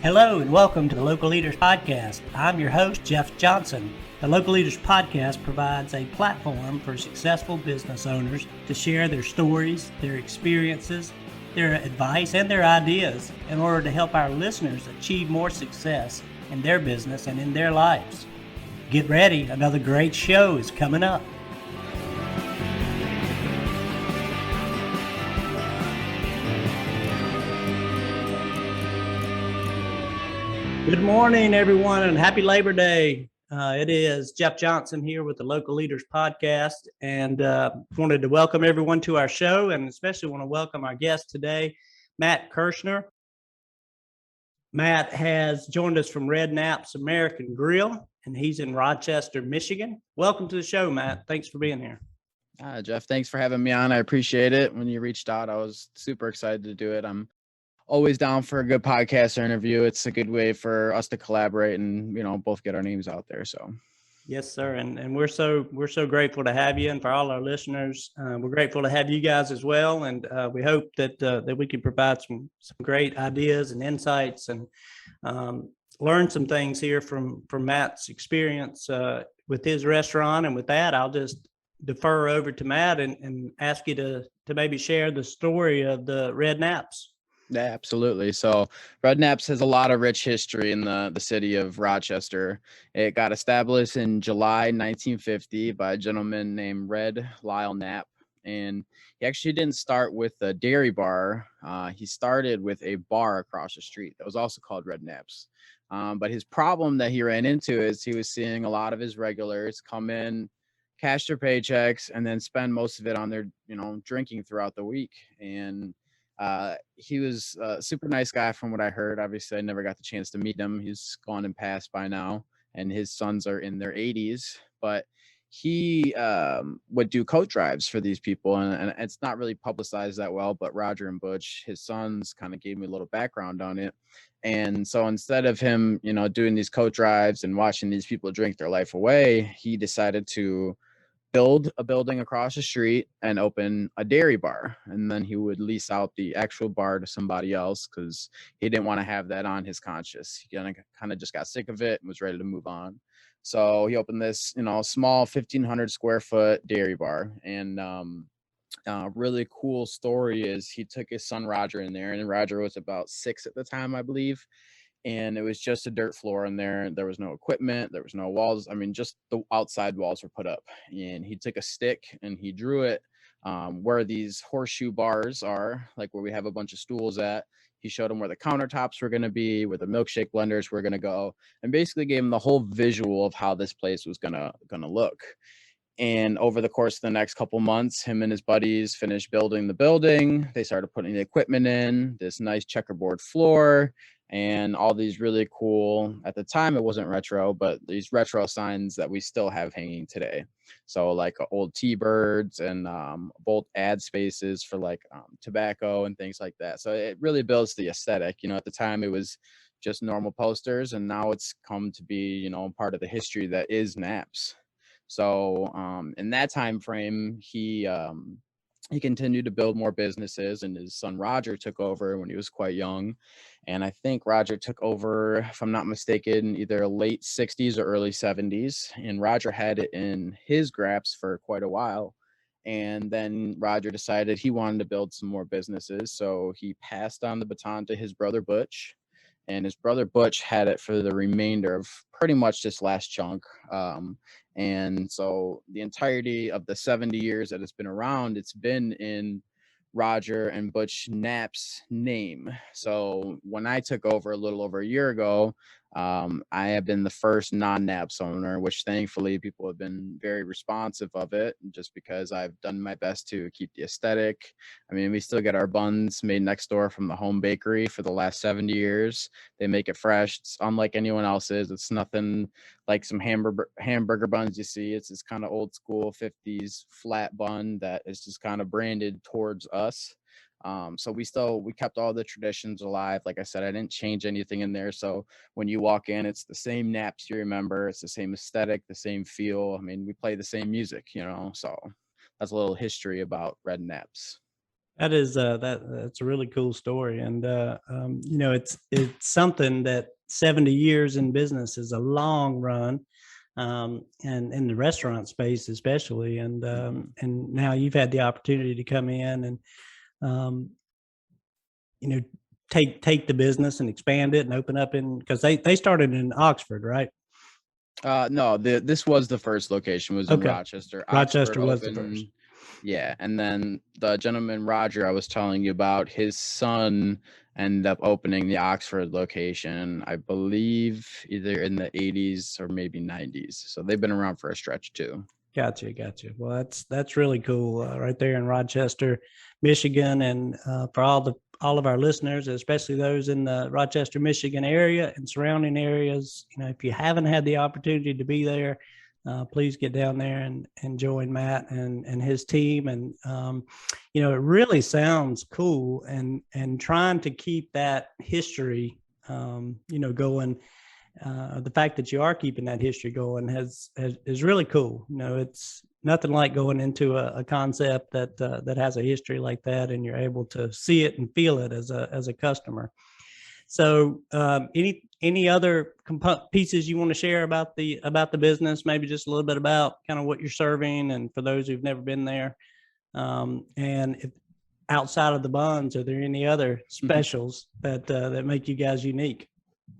Hello and welcome to the Local Leaders Podcast. I'm your host, Jeff Johnson. The Local Leaders Podcast provides a platform for successful business owners to share their stories, their experiences, their advice, and their ideas in order to help our listeners achieve more success in their business and in their lives. Get ready, another great show is coming up. Good morning, everyone, and happy Labor Day. It is Jeff Johnson here with the Local Leaders Podcast, and wanted to welcome everyone to our show, and especially want to welcome our guest today, Matt Kirschner. Matt has joined us from Red Knapp's American Grill, and he's in Rochester, Michigan. Welcome to the show, Matt. Thanks for being here. Jeff, thanks for having me on. I appreciate it. When you reached out, I was super excited to do it. I'm always down for a good podcast or interview. It's a good way for us to collaborate and, both get our names out there. So, yes, sir. And we're so grateful to have you, and for all our listeners, we're grateful to have you guys as well. And we hope that we can provide some great ideas and insights, and learn some things here from Matt's experience with his restaurant. And with that, I'll just defer over to Matt and ask you to maybe share the story of the Red Knapp's. Yeah, absolutely. So Red Knapp's has a lot of rich history in the city of Rochester. It got established in July 1950 by a gentleman named Red Lyle Knapp. And he actually didn't start with a dairy bar. He started with a bar across the street that was also called Red Knapp's. But his problem that he ran into is he was seeing a lot of his regulars come in, cash their paychecks, and then spend most of it on their, drinking throughout the week. And he was a super nice guy from what I heard. Obviously, I never got the chance to meet him. He's gone and passed by now, and his sons are in their 80s. But he would do coat drives for these people, and it's not really publicized that well, but Roger and Butch, his sons, kind of gave me a little background on it. And so instead of him, doing these coat drives and watching these people drink their life away, he decided to build a building across the street and open a dairy bar. And then he would lease out the actual bar to somebody else because he didn't want to have that on his conscience. He kind of just got sick of it and was ready to move on. So he opened this, small 1,500 square foot dairy bar. And really cool story is he took his son Roger in there, and Roger was about 6 at the time, I believe. And it was just a dirt floor in there. There was no equipment. There was no walls. I mean, just the outside walls were put up. And he took a stick and he drew it where these horseshoe bars are, like where we have a bunch of stools at. He showed them where the countertops were going to be, where the milkshake blenders were going to go, and basically gave him the whole visual of how this place was gonna look. And over the course of the next couple months, him and his buddies finished building the building. They started putting the equipment in, this nice checkerboard floor, and all these really cool, at the time it wasn't retro, but these retro signs that we still have hanging today. So like old T-birds and bold ad spaces for like tobacco and things like that. So it really builds the aesthetic. At the time it was just normal posters, and now it's come to be, part of the history that is Knapp's. So in that time frame, he continued to build more businesses, and his son Roger took over when he was quite young. And I think Roger took over, if I'm not mistaken, either late 60s or early 70s. And Roger had it in his grasp for quite a while. And then Roger decided he wanted to build some more businesses. So he passed on the baton to his brother Butch. And his brother Butch had it for the remainder of pretty much this last chunk. And so the entirety of the 70 years that it's been around, it's been in Roger and Butch Knapp's name. So when I took over a little over a year ago, I have been the first non-Knapp's owner, which thankfully people have been very responsive of it, just because I've done my best to keep the aesthetic. I mean, we still get our buns made next door from the home bakery for the last 70 years. They make it fresh. It's unlike anyone else's. It's nothing like some hamburger buns you see. It's this kind of old school 50s flat bun that is just kind of branded towards us. So we kept all the traditions alive. Like I said, I didn't change anything in there. So when you walk in, it's the same Knapp's you remember. It's the same aesthetic, the same feel. I mean, we play the same music, so that's a little history about Red Knapp's. That's a really cool story, and you know, it's something that 70 years in business is a long run, and in the restaurant space especially, and now you've had the opportunity to come in and um, you know, take the business and expand it and open up in, because they started in Oxford, right? No, this was the first location, was in Okay, Rochester. Oxford Rochester was the first. opened, yeah, and then the gentleman Roger I was telling you about, his son ended up opening the Oxford location, I believe either in the 80s or maybe 90s. So they've been around for a stretch too. Gotcha, gotcha. Well, that's really cool, right there in Rochester, Michigan, and for all of our listeners, especially those in the Rochester, Michigan area and surrounding areas. You know, if you haven't had the opportunity to be there, please get down there and join Matt and his team. And you know, it really sounds cool, and trying to keep that history, you know, going. The fact that you are keeping that history going has is really cool. You know, it's nothing like going into a concept that has a history like that, and you're able to see it and feel it as a customer. So, any other pieces you want to share about the business? Maybe just a little bit about kind of what you're serving, and for those who've never been there, and if, outside of the buns, are there any other specials that make you guys unique?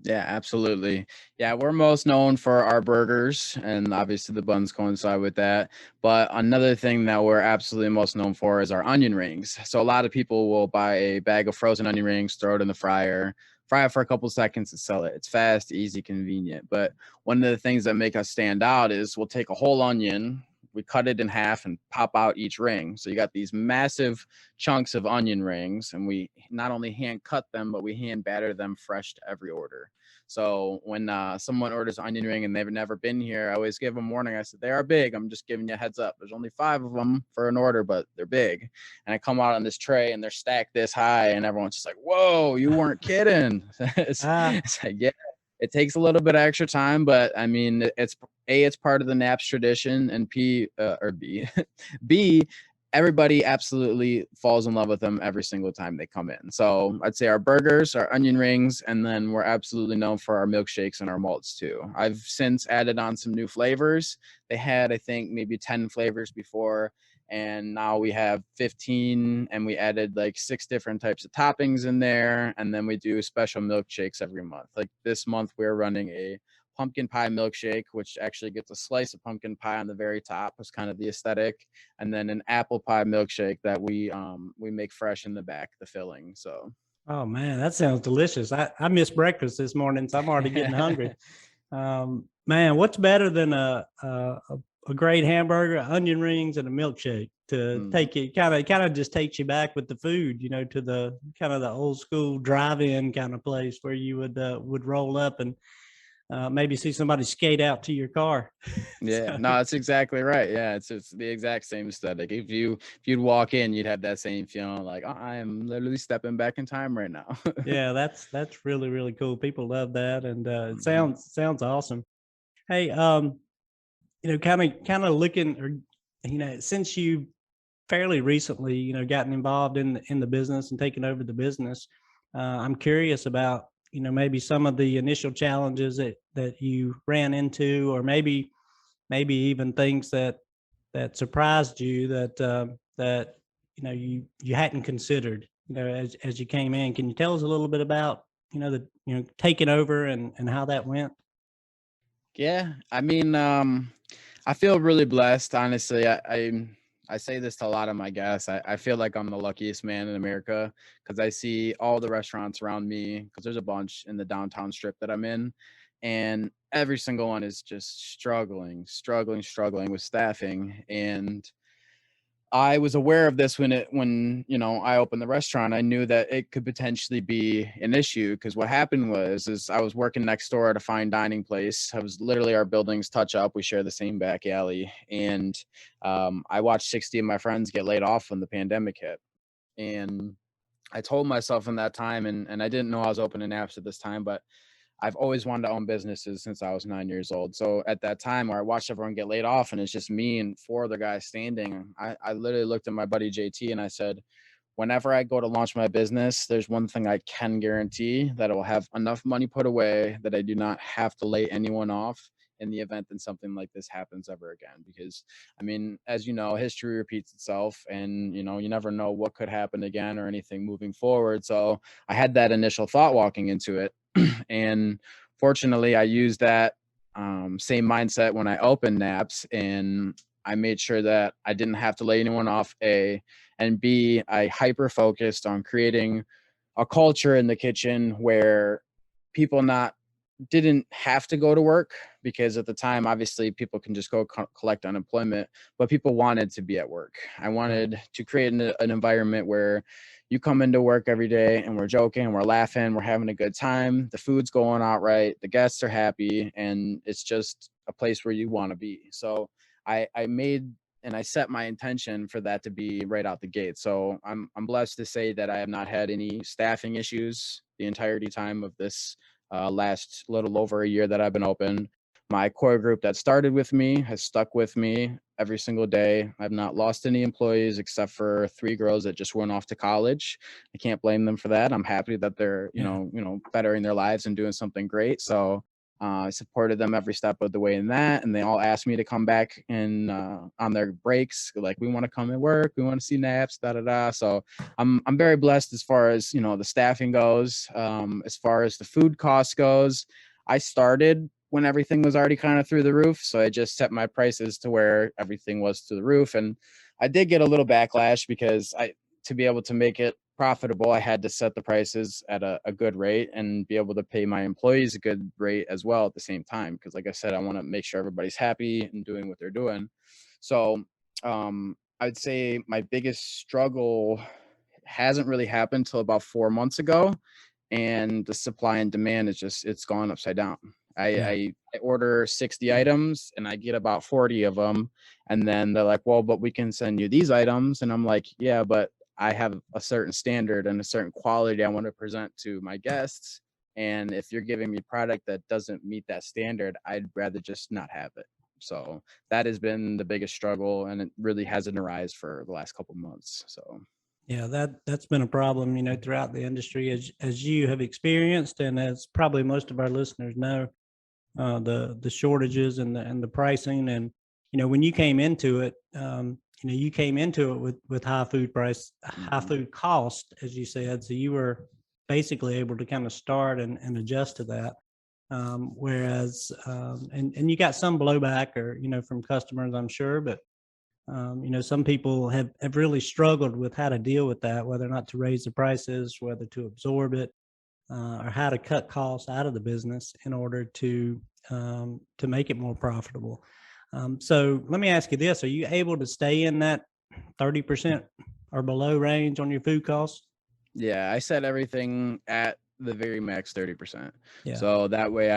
Yeah, absolutely. Yeah, we're most known for our burgers, and obviously the buns coincide with that. But another thing that we're absolutely most known for is our onion rings. So a lot of people will buy a bag of frozen onion rings, throw it in the fryer, fry it for a couple seconds and sell it. It's fast, easy, convenient. But one of the things that make us stand out is we'll take a whole onion, we cut it in half and pop out each ring. So you got these massive chunks of onion rings, and we not only hand cut them, but we hand batter them fresh to every order. So when someone orders onion ring and they've never been here, I always give them warning. I said, they are big. I'm just giving you a heads up. There's only 5 of them for an order, but they're big. And I come out on this tray and they're stacked this high, and everyone's just like, whoa, you weren't kidding. Ah, It's like, yeah, it takes a little bit of extra time, but I mean, it's part of the Naps tradition, and B, everybody absolutely falls in love with them every single time they come in. So I'd say our burgers, our onion rings, and then we're absolutely known for our milkshakes and our malts too. I've since added on some new flavors. They had, I think, maybe 10 flavors before, and now we have 15, and we added like 6 different types of toppings in there, and then we do special milkshakes every month. Like this month we're running a pumpkin pie milkshake, which actually gets a slice of pumpkin pie on the very top, is kind of the aesthetic, and then an apple pie milkshake that we make fresh in the back, the filling. So oh man, that sounds delicious. I missed breakfast this morning, so I'm already getting hungry. Man, what's better than a great hamburger, onion rings, and a milkshake to mm. take you kind of just takes you back with the food, you know, to the kind of the old school drive-in kind of place where you would roll up and maybe see somebody skate out to your car. Yeah, So, no, that's exactly right. Yeah, it's the exact same aesthetic. If you'd walk in, you'd have that same feeling like, "Oh, I am literally stepping back in time right now." yeah, that's really really cool. People love that, and it Mhm. sounds awesome. Hey, you know, kind of looking, or you know, since you fairly recently, you know, gotten involved in the business and taken over the business, I'm curious about, you know, maybe some of the initial challenges that you ran into, or maybe even things that surprised you that you know you hadn't considered, you know, as you came in. Can you tell us a little bit about, you know, the, you know, taking over and how that went? Yeah, I mean, I feel really blessed, honestly. I say this to a lot of my guests. I feel like I'm the luckiest man in America because I see all the restaurants around me, because there's a bunch in the downtown strip that I'm in, and every single one is just struggling with staffing. And I was aware of this when I opened the restaurant. I knew that it could potentially be an issue, because what happened was is I was working next door at a fine dining place. I was literally, our buildings touch up. We share the same back alley, and I watched 60 of my friends get laid off when the pandemic hit. And I told myself in that time, and I didn't know I was opening apps at this time, but I've always wanted to own businesses since I was 9 years old. So at that time where I watched everyone get laid off and it's just me and 4 other guys standing, I literally looked at my buddy JT and I said, whenever I go to launch my business, there's one thing I can guarantee, that I will have enough money put away that I do not have to lay anyone off in the event that something like this happens ever again. Because I mean, as you know, history repeats itself, and you know, you never know what could happen again or anything moving forward. So I had that initial thought walking into it. And fortunately, I used that same mindset when I opened Naps, and I made sure that I didn't have to lay anyone off, A, and B, I hyper focused on creating a culture in the kitchen where people not didn't have to go to work, because at the time, obviously, people can just go collect unemployment, but people wanted to be at work. I wanted to create an environment where you come into work every day and we're joking, we're laughing, we're having a good time, the food's going out right, the guests are happy, and it's just a place where you want to be. So I made and I set my intention for that to be right out the gate. So I'm blessed to say that I have not had any staffing issues the entirety time of this last little over a year that I've been open. My core group that started with me has stuck with me every single day. I've not lost any employees except for 3 girls that just went off to college. I can't blame them for that. I'm happy that they're, Yeah. bettering their lives and doing something great. So I supported them every step of the way in that, and they all asked me to come back and on their breaks, like, we want to come and work, we want to see Naps, da da da. So I'm very blessed as far as the staffing goes. As far as the food cost goes, I started when everything was already kind of through the roof, so I just set my prices to where everything was to the roof, and I did get a little backlash because to be able to make it profitable, I had to set the prices at a good rate and be able to pay my employees a good rate as well at the same time. Because like I said, I want to make sure everybody's happy and doing what they're doing. So I'd say my biggest struggle hasn't really happened till about 4 months ago, and the supply and demand is it's gone upside down. I, Yeah. I order 60 items and I get about 40 of them, and then they're like, well, but we can send you these items, and I'm like, yeah, but I have a certain standard and a certain quality I want to present to my guests, and if you're giving me product that doesn't meet that standard, I'd rather just not have it. So that has been the biggest struggle, and it really hasn't arisen for the last couple months. So Yeah, that's been a problem, throughout the industry, as you have experienced, and as probably most of our listeners know, the shortages and the pricing, and when you came into it, you came into it with high mhm. food cost, as you said, so you were basically able to kind of start and adjust to that. Whereas, and you got some blowback, or from customers, I'm sure, but some people have really struggled with how to deal with that, whether or not to raise the prices, whether to absorb it, or how to cut costs out of the business in order to make it more profitable. So let me ask you this: are you able to stay in that 30% or below range on your food costs? Yeah, I set everything at the very max 30%. Yeah. So that way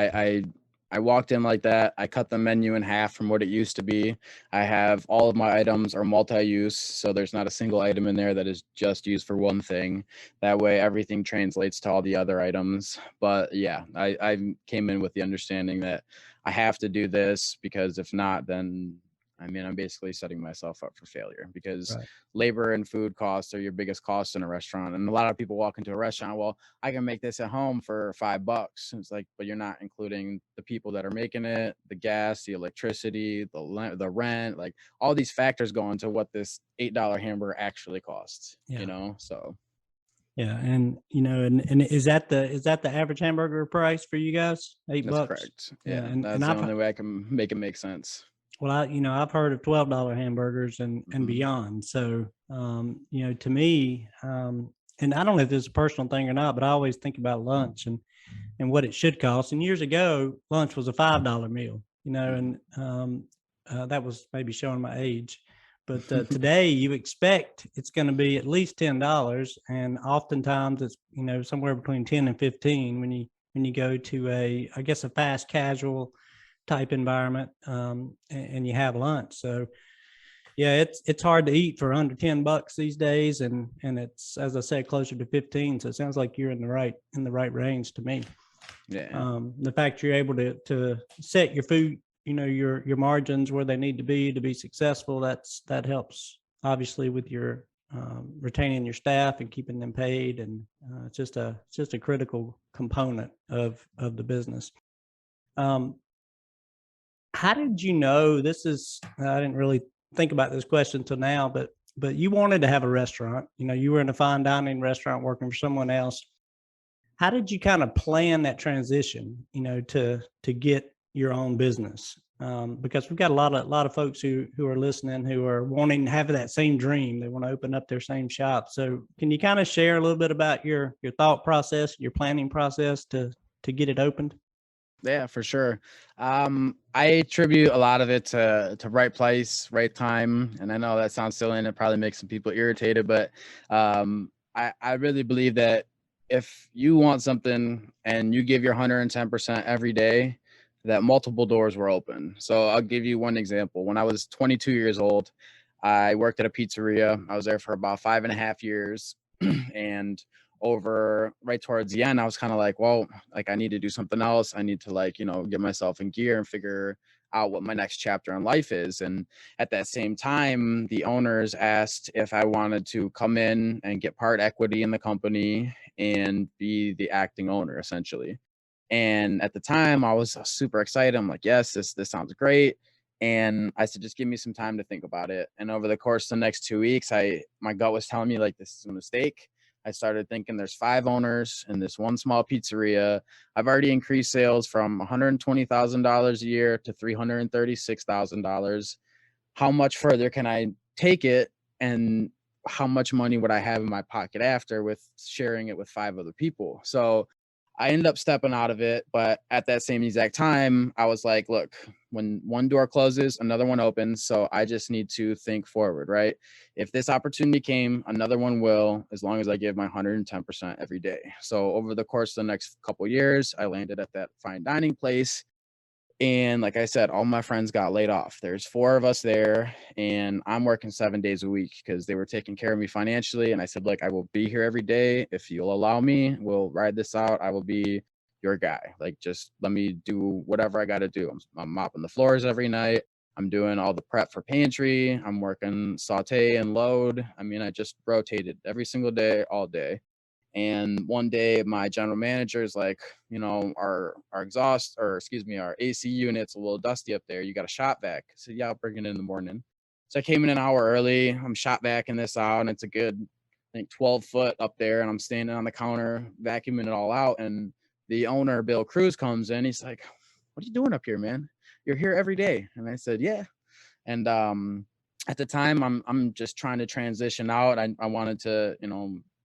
I walked in like that. I cut the menu in half from what it used to be. I have all of my items are multi-use, so there's not a single item in there that is just used for one thing. That way everything translates to all the other items. But yeah, I came in with the understanding that I have to do this, because if not, then I mean, I'm basically setting myself up for failure, because Right. labor and food costs are your biggest costs in a restaurant. And a lot of people walk into a restaurant, well, I can make this at home for $5. And it's like, but you're not including the people that are making it, the gas, the electricity, the rent, like all these factors go into what this $8 hamburger actually costs, Yeah. So Yeah. And and is that the average hamburger price for you guys? eight that's bucks correct. Yeah. Yeah, And that's the I've only way I can make it make sense. Well, I've heard of $12 hamburgers and Hmm. beyond. So, to me, and I don't know if this is a personal thing or not, but I always think about lunch and what it should cost. And years ago, lunch was a $5 meal, and that was maybe showing my age. But today, you expect it's going to be at least $10, and oftentimes it's somewhere between 10 and 15 when you go to I guess, a fast casual type environment, and you have lunch. So yeah, it's hard to eat for under $10 these days, and it's, as I said, closer to 15. So it sounds like you're in the right range to me. Yeah. The fact you're able to set your food, your margins where they need to be successful, that helps obviously with your retaining your staff and keeping them paid. And it's just a critical component of the business. How did you know this is, I didn't really think about this question till now, but you wanted to have a restaurant, you were in a fine dining restaurant working for someone else. How did you kind of plan that transition, to get your own business? Because we've got a lot of folks who are listening, who are wanting to have that same dream. They want to open up their same shop. So can you kind of share a little bit about your thought process, your planning process to get it opened? Yeah, for sure. I attribute a lot of it to right place, right time. And I know that sounds silly and it probably makes some people irritated, but I really believe that if you want something and you give your 110% every day, that multiple doors were open. So I'll give you one example. When I was 22 years old, I worked at a pizzeria. I was there for about 5.5 years. And over right towards the end, I was kind of like, well, like I need to do something else. I need to get myself in gear and figure out what my next chapter in life is. And at that same time, the owners asked if I wanted to come in and get part equity in the company and be the acting owner essentially. And at the time I was super excited. I'm like, yes, this sounds great. And I said, just give me some time to think about it. And over the course of the next 2 weeks, my gut was telling me like, this is a mistake. I started thinking there's 5 owners in this one small pizzeria. I've already increased sales from $120,000 a year to $336,000. How much further can I take it? And how much money would I have in my pocket after with sharing it with 5 other people? So I ended up stepping out of it. But at that same exact time, I was like, look, when one door closes, another one opens. So I just need to think forward, right? If this opportunity came, another one will, as long as I give my 110% every day. So over the course of the next couple of years, I landed at that fine dining place. And like I said, all my friends got laid off. There's 4 of us there, and I'm working 7 days a week because they were taking care of me financially. And I said, look, I will be here every day. If you'll allow me, we'll ride this out. I will be your guy. Like, just let me do whatever I got to do. I'm mopping the floors every night. I'm doing all the prep for pantry. I'm working saute and load. I mean, I just rotated every single day, all day. And one day my general manager is like, our exhaust, or excuse me, our AC unit's a little dusty up there. You got a shop vac. I said, yeah, I'll bring it in the morning. So I came in an hour early. I'm shop vacing this out, and it's a good, I think 12 foot up there. And I'm standing on the counter vacuuming it all out. And the owner, Bill Cruz, comes in. He's like, what are you doing up here, man? You're here every day. And I said, yeah. And at the time, I'm just trying to transition out. I wanted to,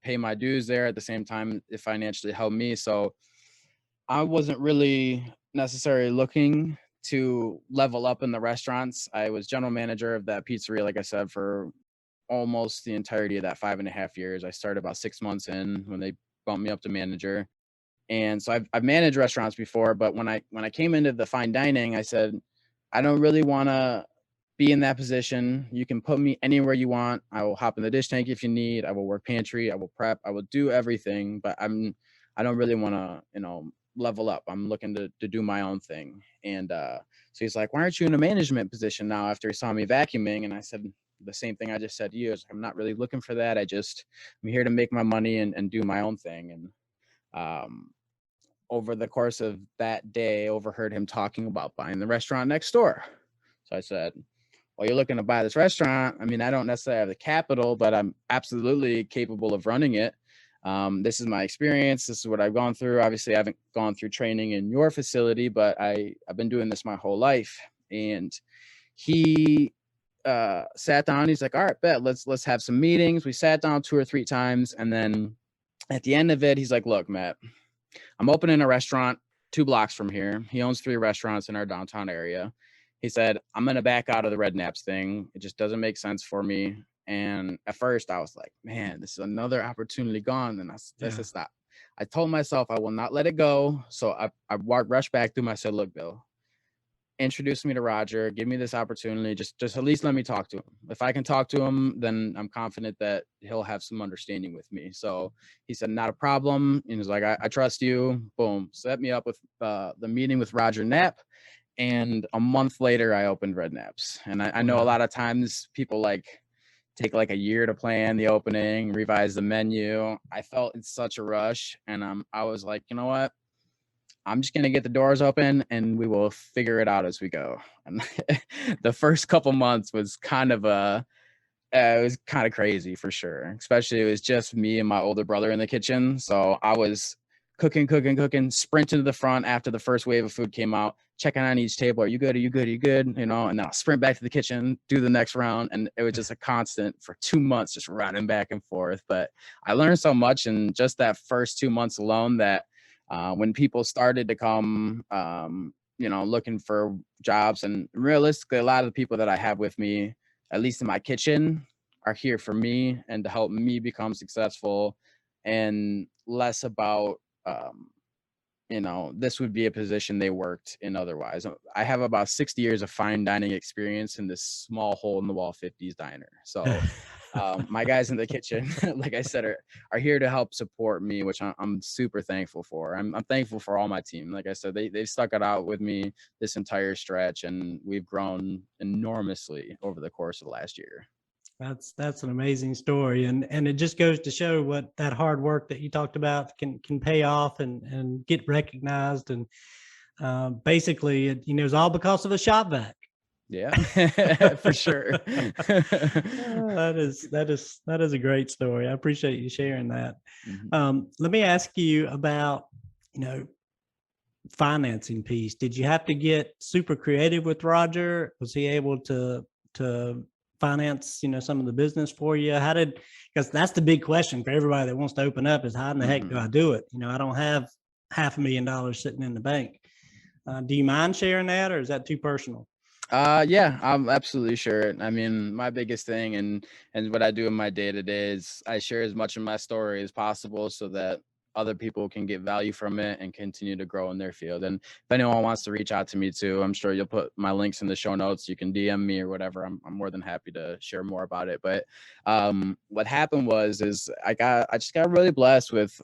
pay my dues there. At the same time, it financially helped me. So I wasn't really necessarily looking to level up in the restaurants. I was general manager of that pizzeria, like I said, for almost the entirety of that 5.5 years. I started about 6 months in when they bumped me up to manager. And so I've managed restaurants before, but when I came into the fine dining, I said, I don't really want to be in that position. You can put me anywhere you want. I will hop in the dish tank if you need. I will work pantry. I will prep. I will do everything, but I don't really want to, level up. I'm looking to do my own thing. And so he's like, why aren't you in a management position now after he saw me vacuuming? And I said the same thing I just said to you. I'm not really looking for that. I'm here to make my money and do my own thing. And over the course of that day, overheard him talking about buying the restaurant next door. So I said, well, you're looking to buy this restaurant. I mean, I don't necessarily have the capital, but I'm absolutely capable of running it. This is my experience. This is what I've gone through. Obviously, I haven't gone through training in your facility, but I've been doing this my whole life. And he sat down. He's like, all right, bet, let's have some meetings. We sat down 2 or 3 times. And then at the end of it, he's like, look, Matt, I'm opening a restaurant 2 blocks from here. He owns 3 restaurants in our downtown area. He said, I'm going to back out of the Red Naps thing. It just doesn't make sense for me. And at first I was like, man, this is another opportunity gone. And that's just not. I told myself I will not let it go. So I rushed back through him. I said, look, Bill, introduce me to Roger. Give me this opportunity. Just at least let me talk to him. If I can talk to him, then I'm confident that he'll have some understanding with me. So he said, not a problem. And he's like, I trust you. Boom. Set me up with the meeting with Roger Knapp. And a month later, I opened Red Naps. And I know a lot of times people like take like a year to plan the opening, revise the menu. I felt in such a rush, and I was like, you know what? I'm just gonna get the doors open, and we will figure it out as we go. And the first couple months was kind of it was kind of crazy for sure. Especially it was just me and my older brother in the kitchen, so I was cooking, sprinting to the front after the first wave of food came out, checking on each table. Are you good? Are you good? Are you good? You know, and then I'll sprint back to the kitchen, do the next round. And it was just a constant for 2 months, just running back and forth. But I learned so much in just that first 2 months alone that when people started to come, looking for jobs, and realistically, a lot of the people that I have with me, at least in my kitchen, are here for me and to help me become successful, and less about this would be a position they worked in otherwise. I have about 60 years of fine dining experience in this small hole in the wall 50s diner. So my guys in the kitchen, like I said, are here to help support me, which I'm super thankful for. I'm thankful for all my team. Like I said, they've stuck it out with me this entire stretch, and we've grown enormously over the course of the last year. That's an amazing story, and it just goes to show what that hard work that you talked about can pay off and get recognized, and basically it's all because of a shop vac. Yeah, for sure. That is a great story. I appreciate you sharing that. Mhm. Let me ask you about financing piece. Did you have to get super creative with Roger? Was he able to finance some of the business for you? Because that's the big question for everybody that wants to open up, is how in the heck do I do it? I don't have $500,000 sitting in the bank. Do you mind sharing that, or is that too personal? Yeah, I'm absolutely sure. I mean, my biggest thing and what I do in my day to day is I share as much of my story as possible so that other people can get value from it and continue to grow in their field. And if anyone wants to reach out to me too, I'm sure you'll put my links in the show notes. You can DM me or whatever. I'm more than happy to share more about it. But what happened is I just got really blessed with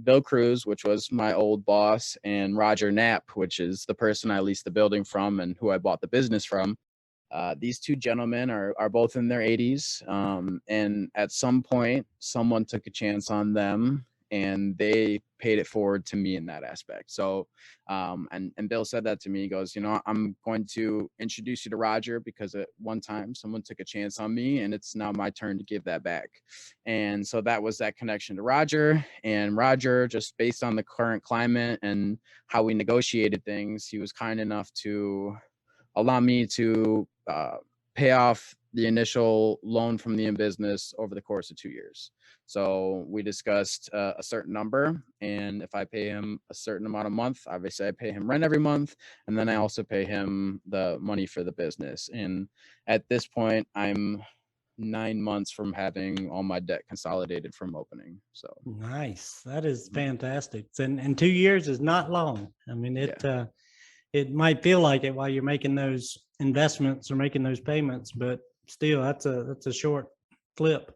Bill Cruz, which was my old boss, and Roger Knapp, which is the person I leased the building from and who I bought the business from. These two gentlemen are both in their 80s, and at some point, someone took a chance on them, and they paid it forward to me in that aspect. So, and Bill said that to me. He goes, I'm going to introduce you to Roger because at one time someone took a chance on me, and it's now my turn to give that back. And so that was that connection to Roger. And Roger, just based on the current climate and how we negotiated things, he was kind enough to allow me to pay off the initial loan from the in-business over the course of 2 years. So we discussed a certain number, and if I pay him a certain amount a month, obviously I pay him rent every month, and then I also pay him the money for the business. And at this point, I'm 9 months from having all my debt consolidated from opening. So Nice. That is fantastic. And 2 years is not long. I mean, it might feel like it while you're making those investments or making those payments, but still that's a short flip.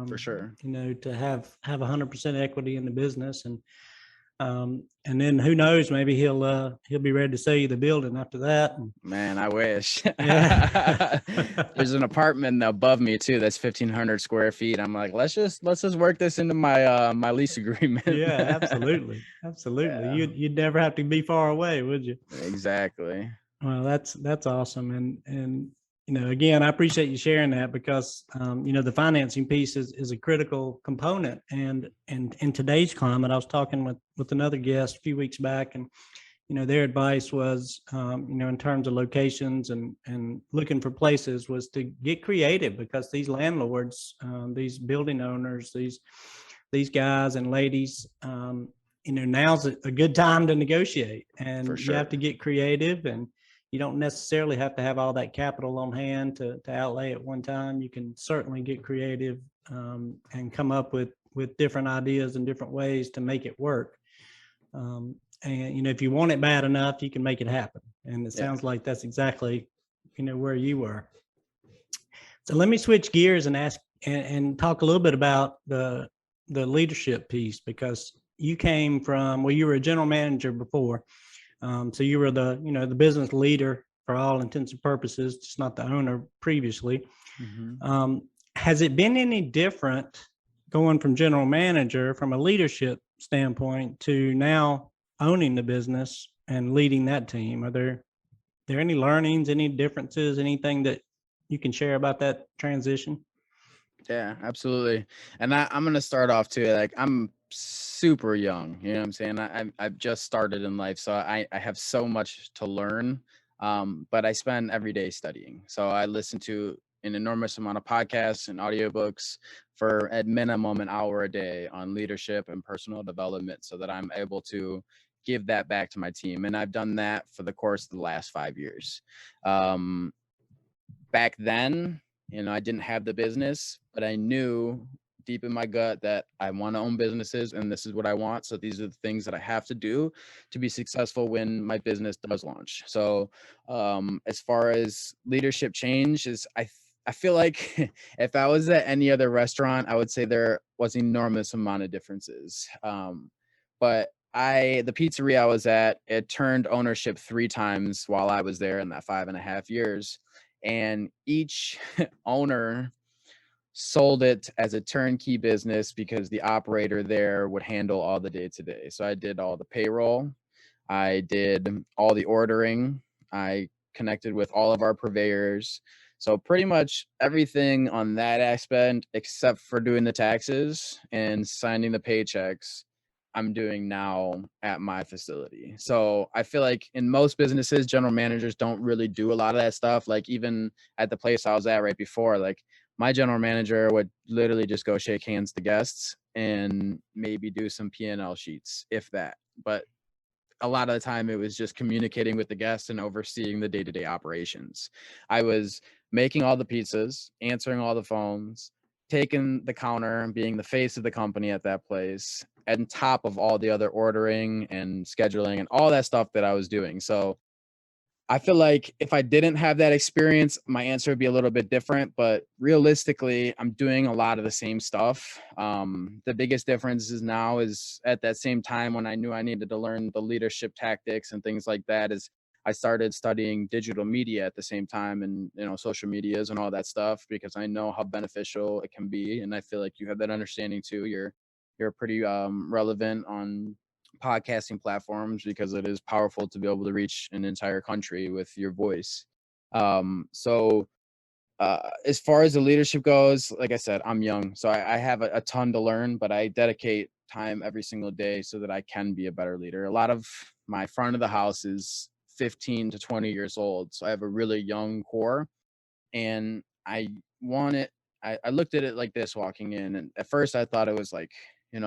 for sure. To have 100% equity in the business, and then who knows, maybe he'll be ready to sell you the building after that. Man, I wish. Yeah. There's an apartment above me too that's 1,500 square feet. I'm like, let's just work this into my my lease agreement. Yeah, absolutely. Yeah. You'd never have to be far away, would you? Exactly. Well, that's awesome. And again, I appreciate you sharing that, because the financing piece is a critical component. And in today's climate, I was talking with another guest a few weeks back, and their advice was, in terms of locations and looking for places, was to get creative, because these landlords, these building owners, these guys and ladies, now's a good time to negotiate, and For you have sure. to get creative, and you don't necessarily have to have all that capital on hand to outlay at one time. You can certainly get creative, and come up with different ideas and different ways to make it work. And if you want it bad enough, you can make it happen. And it Yeah. sounds like that's exactly where you were. So let me switch gears and ask and talk a little bit about the leadership piece, because you came from, well, you were a general manager before. So you were the business leader for all intents and purposes, just not the owner previously. Mhm. has it been any different going from general manager from a leadership standpoint to now owning the business and leading that team? Are there any learnings, any differences, anything that you can share about that transition? Yeah, absolutely. And I'm gonna start off too. Like I'm super young, you know what I'm saying? I've just started in life, so I have so much to learn. But I spend every day studying. So I listen to an enormous amount of podcasts and audiobooks for at minimum an hour a day on leadership and personal development so that I'm able to give that back to my team. And I've done that for the course of the last 5 years. Um, Back then, I didn't have the business, but I knew deep in my gut that I want to own businesses and this is what I want. So these are the things that I have to do to be successful when my business does launch. So as far as leadership change is, I feel like if I was at any other restaurant, I would say there was enormous amount of differences. But the pizzeria I was at, it turned ownership 3 times while I was there in that 5.5 years. And each owner sold it as a turnkey business because the operator there would handle all the day to day. So I did all the payroll, I did all the ordering, I connected with all of our purveyors. So pretty much everything on that aspect, except for doing the taxes and signing the paychecks, I'm doing now at my facility. So I feel like in most businesses, general managers don't really do a lot of that stuff. Like even at the place I was at right before, like my general manager would literally just go shake hands to guests and maybe do some P&L sheets, if that. But a lot of the time it was just communicating with the guests and overseeing the day-to-day operations. I was making all the pizzas, answering all the phones, taking the counter and being the face of the company at that place, on top of all the other ordering and scheduling and all that stuff that I was doing. So I feel like if I didn't have that experience, my answer would be a little bit different, but realistically, I'm doing a lot of the same stuff. The biggest difference is now is at that same time when I knew I needed to learn the leadership tactics and things like that is I started studying digital media at the same time and, social medias and all that stuff because I know how beneficial it can be. And I feel like you have that understanding too. You're pretty relevant on podcasting platforms because it is powerful to be able to reach an entire country with your voice. So as far as the leadership goes, like I said, I'm young, so I have a ton to learn, but I dedicate time every single day so that I can be a better leader. A lot of my front of the house is 15 to 20 years old, so I have a really young core, and I want it. I looked at it like this walking in, and at first I thought it was like,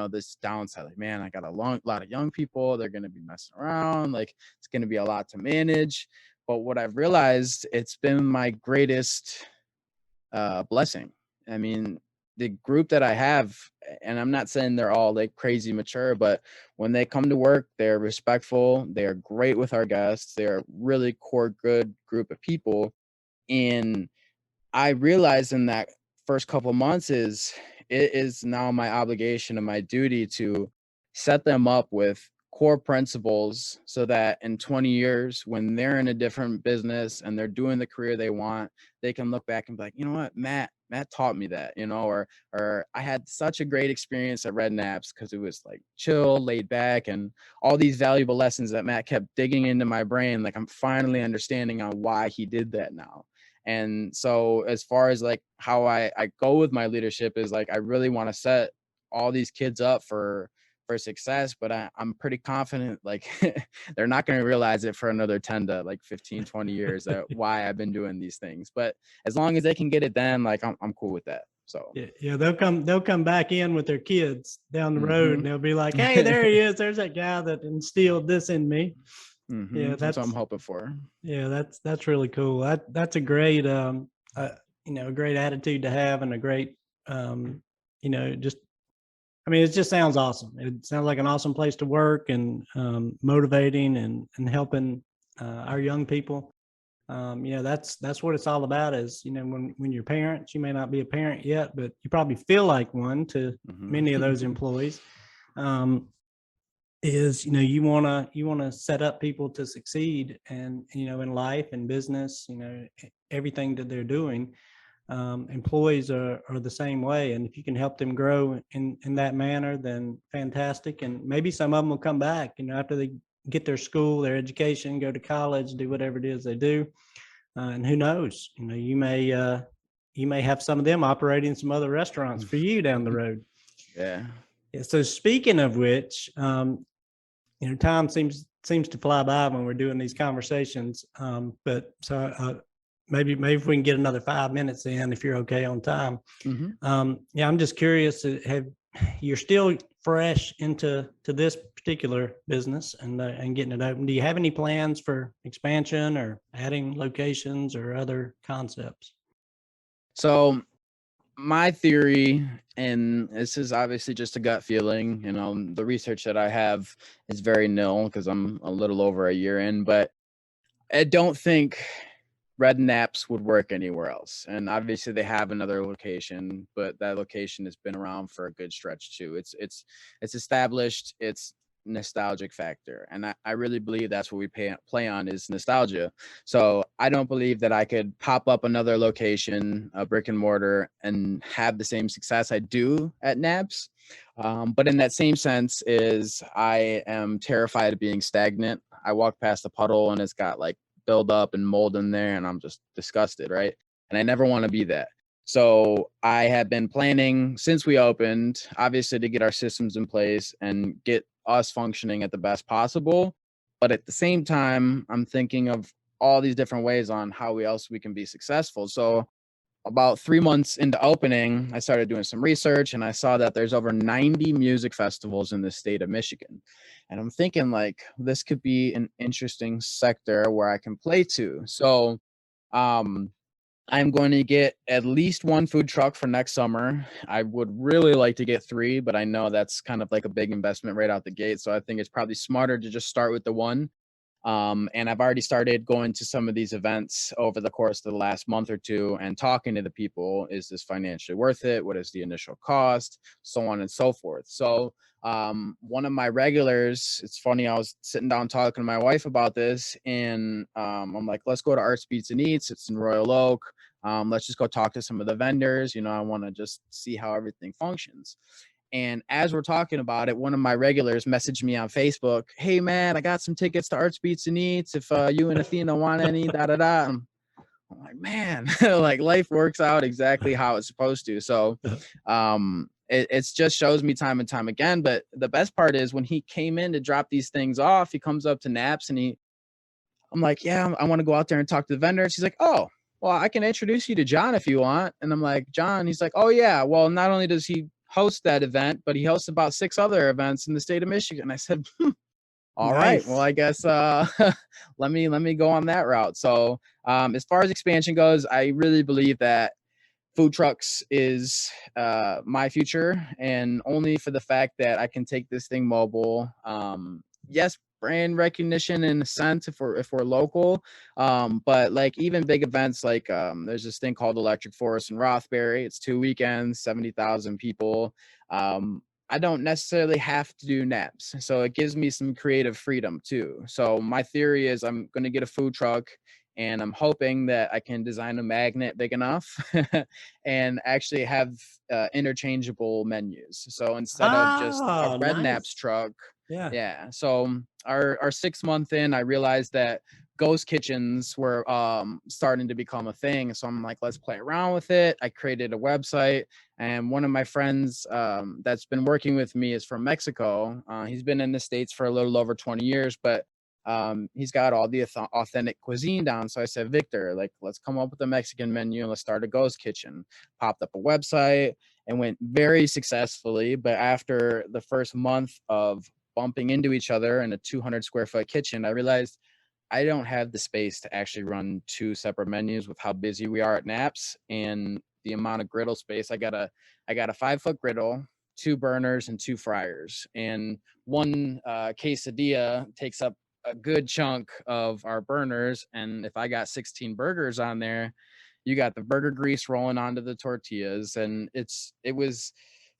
this downside, like, man, I got a lot of young people. They're going to be messing around. Like, it's going to be a lot to manage. But what I've realized, it's been my greatest blessing. I mean, the group that I have, and I'm not saying they're all like crazy mature, but when they come to work, they're respectful. They're great with our guests. They're a really core, good group of people. And I realized in that first couple months it is now my obligation and my duty to set them up with core principles so that in 20 years when they're in a different business and they're doing the career they want, they can look back and be like, you know what, Matt taught me that, or I had such a great experience at Red Naps because it was like chill, laid back, and all these valuable lessons that Matt kept digging into my brain. Like I'm finally understanding on why he did that now. And so as far as like how I go with my leadership is like, I really want to set all these kids up for success, but I'm pretty confident like they're not going to realize it for another 10 to like 15, 20 years that why I've been doing these things. But as long as they can get it done, like I'm cool with that. So Yeah, they'll come back in with their kids down the road and they'll be like, hey, there he is. There's that guy that instilled this in me. Yeah, that's what I'm hoping for. Yeah, that's really cool. That's a great a great attitude to have and a great just it just sounds awesome. It sounds like an awesome place to work and motivating and helping our young people. That's what it's all about is, when you're parents, you may not be a parent yet, but you probably feel like one to many of those employees. Is you want to set up people to succeed and in life and business, everything that they're doing. employees are the same way. And if you can help them grow in that manner, then fantastic. And maybe some of them will come back, after they get their school, their education, go to college, do whatever it is they do. And who knows, you may have some of them operating some other restaurants for you down the road. Yeah. Yeah, so speaking of which, time seems to fly by when we're doing these conversations. But so maybe if we can get another 5 minutes in, if you're okay on time. Yeah, I'm just curious. You're still fresh into this particular business and getting it open. Do you have any plans for expansion or adding locations or other concepts? So my theory, and this is obviously just a gut feeling, the research that I have is very nil because I'm a little over a year in, but I don't think Red Naps would work anywhere else. And obviously they have another location, but that location has been around for a good stretch too. It's established, it's nostalgic factor. And I really believe that's what we play on is nostalgia. So I don't believe that I could pop up another location, a brick and mortar, and have the same success I do at Naps. But in that same sense is I am terrified of being stagnant. I walk past a puddle and it's got like build up and mold in there and I'm just disgusted, right? And I never want to be that. So I have been planning since we opened, obviously to get our systems in place and get us functioning at the best possible. But at the same time, I'm thinking of all these different ways on how else we can be successful. So about 3 months into opening, I started doing some research and I saw that there's over 90 music festivals in the state of Michigan. And I'm thinking like this could be an interesting sector where I can play to. So um I'm going to get at least one food truck for next summer. I would really like to get 3, but I know that's kind of like a big investment right out the gate. So I think it's probably smarter to just start with the one. And I've already started going to some of these events over the course of the last month or two and talking to the people. Is this financially worth it? What is the initial cost? So on and so forth. So one of my regulars, it's funny, I was sitting down talking to my wife about this and I'm like, let's go to Arts Beats and Eats. It's in Royal Oak. Let's just go talk to some of the vendors. I want to just see how everything functions. And as we're talking about it, one of my regulars messaged me on Facebook, "Hey man, I got some tickets to Arts Beats and Eats. If you and Athena want any, da da da." I'm like, man, like life works out exactly how it's supposed to. So it's just shows me time and time again. But the best part is when he came in to drop these things off, he comes up to Naps and I'm like, yeah, I want to go out there and talk to the vendor. She's like, oh, well, I can introduce you to John if you want. And I'm like, John? He's like, oh yeah, well, not only does he host that event, but he hosts about 6 other events in the state of Michigan. I said, all right, well, Nice. I guess let me go on that route. So as far as expansion goes, I really believe that food trucks is my future, and only for the fact that I can take this thing mobile. Yes, brand recognition in a sense if we're local, but like even big events like there's this thing called Electric Forest in Rothbury. It's 2 weekends, 70,000 people. I don't necessarily have to do Naps, so it gives me some creative freedom too. So my theory is I'm going to get a food truck and I'm hoping that I can design a magnet big enough and actually have interchangeable menus. So instead of just a Ah, Red Naps nice. truck, Yeah. yeah. So our 6 month in, I realized that ghost kitchens were starting to become a thing. So I'm like, let's play around with it. I created a website, and one of my friends that's been working with me is from Mexico. He's been in the States for a little over 20 years, but he's got all the authentic cuisine down. So I said, Victor, like, let's come up with a Mexican menu and let's start a ghost kitchen. Popped up a website and went very successfully. But after the first month of bumping into each other in a 200 square foot kitchen, I realized I don't have the space to actually run 2 separate menus with how busy we are at Naps and the amount of griddle space. I got a 5-foot griddle, 2 burners, and 2 fryers, and one quesadilla takes up a good chunk of our burners. And if I got 16 burgers on there, you got the burger grease rolling onto the tortillas, and it was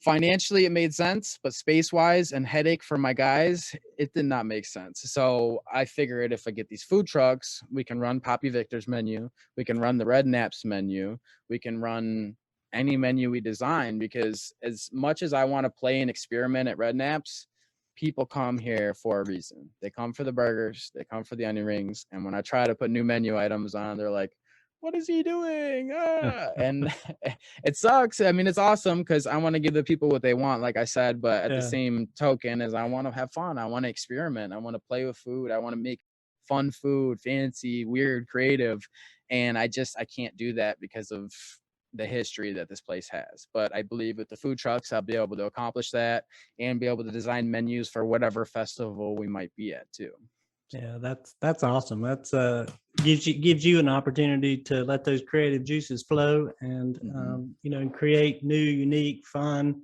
Financially, it made sense, but space-wise and headache for my guys, it did not make sense. So I figured if I get these food trucks, we can run Poppy Victor's menu, we can run the Red Naps menu, we can run any menu we design, because as much as I want to play and experiment at Red Naps, people come here for a reason. They come for the burgers, they come for the onion rings, and when I try to put new menu items on, they're like, what is he doing? And it sucks. I mean, it's awesome because I want to give the people what they want, like I said, but at the Yeah. same token, as I want to have fun, I want to experiment, I want to play with food, I want to make fun food, fancy, weird, creative, and I can't do that because of the history that this place has. But I believe with the food trucks, I'll be able to accomplish that and be able to design menus for whatever festival we might be at too. Yeah, that's awesome. That's gives you an opportunity to let those creative juices flow and and create new, unique, fun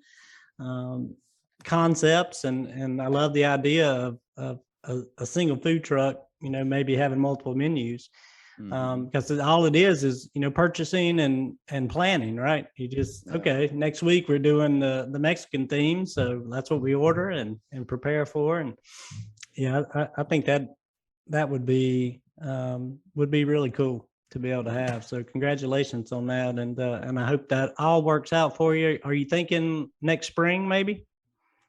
concepts. And I love the idea of a single food truck, maybe having multiple menus. Because all it is purchasing and planning, right? You just okay, next week we're doing the Mexican theme, so that's what we order and prepare for. And yeah, I think that would be really cool to be able to have. So congratulations on that, and I hope that all works out for you. Are you thinking next spring maybe?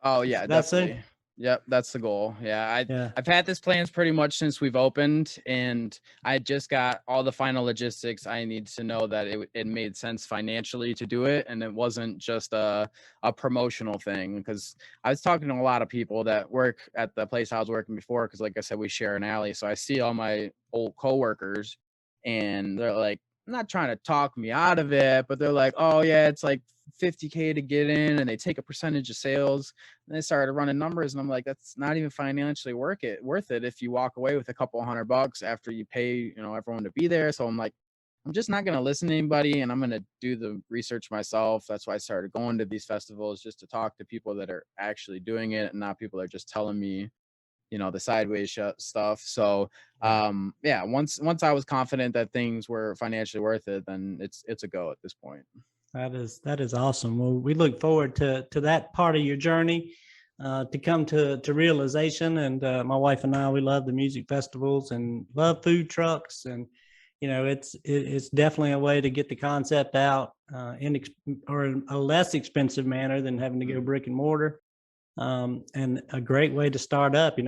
Oh yeah, That's it? definitely. Yep, that's the goal. Yeah, Yeah. I've had this plans pretty much since we've opened, and I just got all the final logistics. I need to know that it made sense financially to do it, and it wasn't just a promotional thing. Because I was talking to a lot of people that work at the place I was working before, because like I said, we share an alley, so I see all my old coworkers, and they're like, not trying to talk me out of it, but they're like, oh yeah, it's like 50K to get in, and they take a percentage of sales. And they started running numbers, and I'm like, that's not even financially worth it if you walk away with a couple $100 after you pay, everyone to be there. So I'm like, I'm just not going to listen to anybody, and I'm going to do the research myself. That's why I started going to these festivals, just to talk to people that are actually doing it and not people that are just telling me, the sideways stuff. So yeah, once I was confident that things were financially worth it, then it's a go at this point. That is awesome. Well, we look forward to that part of your journey to come to realization. And my wife and I, we love the music festivals and love food trucks. And it's definitely a way to get the concept out or a less expensive manner than having to go brick and mortar. And a great way to start up.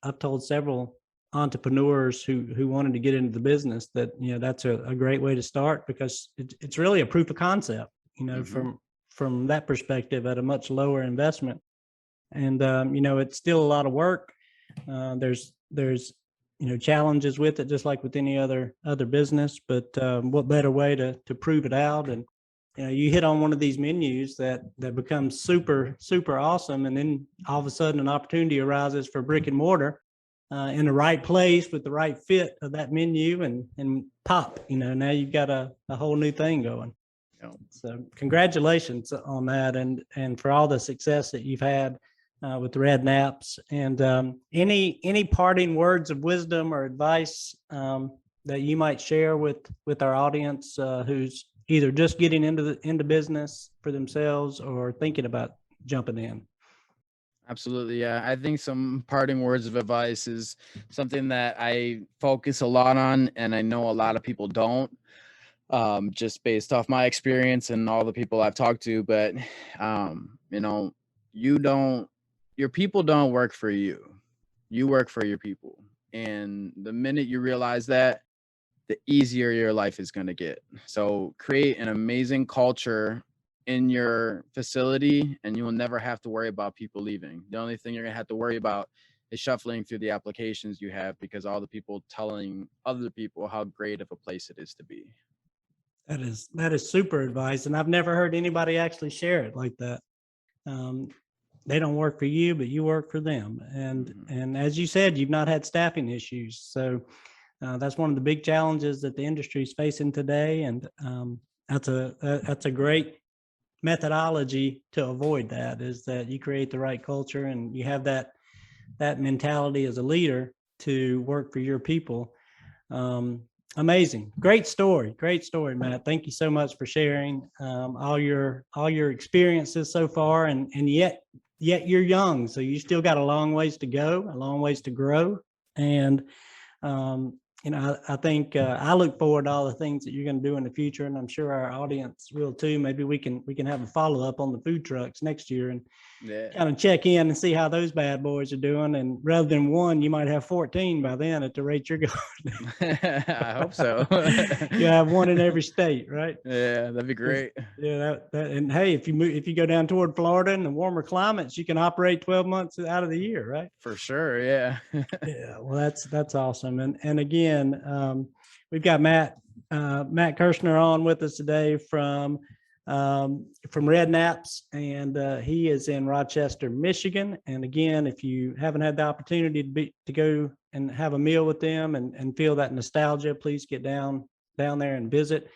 I've told several entrepreneurs who wanted to get into the business that that's a great way to start, because it's really a proof of concept, from that perspective at a much lower investment. And it's still a lot of work. There's challenges with it, just like with any other business. But what better way to prove it out? And you hit on one of these menus that becomes super, super awesome. And then all of a sudden an opportunity arises for brick and mortar in the right place with the right fit of that menu, and pop, now you've got a whole new thing going. So congratulations on that. And for all the success that you've had with the Red Naps. And any parting words of wisdom or advice that you might share with our audience who's either just getting into business for themselves or thinking about jumping in? Absolutely. Yeah. I think some parting words of advice is something that I focus a lot on, and I know a lot of people don't, just based off my experience and all the people I've talked to. But, your people don't work for you. You work for your people. And the minute you realize that, the easier your life is going to get. So create an amazing culture in your facility, and you will never have to worry about people leaving. The only thing you're going to have to worry about is shuffling through the applications you have, because all the people telling other people how great of a place it is to be. That is super advice. And I've never heard anybody actually share it like that. They don't work for you, but you work for them. And as you said, you've not had staffing issues. So that's one of the big challenges that the industry is facing today. And that's a great methodology to avoid that, is that you create the right culture and you have that mentality as a leader to work for your people. Amazing. Great story. Great story, Matt. Thank you so much for sharing all your experiences so far, and yet you're young, so you still got a long ways to go, a long ways to grow. And I think I look forward to all the things that you're going to do in the future, and I'm sure our audience will too. Maybe we can have a follow up on the food trucks next year and kind of check in and see how those bad boys are doing. And rather than one, you might have 14 by then at the rate you're going. I hope so. You have one in every state, right? Yeah, that'd be great. Yeah, and hey, if you go down toward Florida and the warmer climates, you can operate 12 months out of the year, right? For sure, yeah. Yeah, well, that's awesome. And again, we've got Matt Kirshner on with us today from Red Naps, and he is in Rochester, Michigan. And again, if you haven't had the opportunity to go and have a meal with them and feel that nostalgia, please get down there and visit.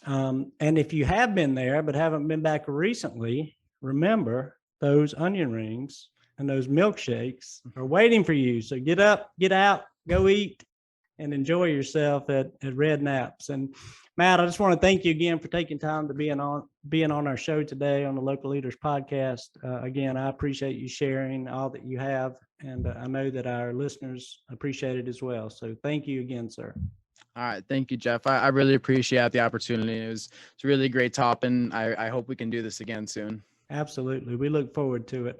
And if you have been there but haven't been back recently, remember those onion rings and those milkshakes are waiting for you. So get up, get out, go eat, and enjoy yourself at Red Naps. And Matt, I just want to thank you again for taking time to being on our show today on the Local Leaders Podcast. Again, I appreciate you sharing all that you have, and I know that our listeners appreciate it as well. So thank you again, sir. All right. Thank you, Jeff. I really appreciate the opportunity. It's really great talking. I hope we can do this again soon. Absolutely. We look forward to it.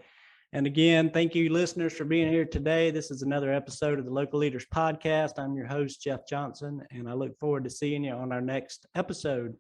And again, thank you, listeners, for being here today. This is another episode of the Local Leaders Podcast. I'm your host, Jeff Johnson, and I look forward to seeing you on our next episode.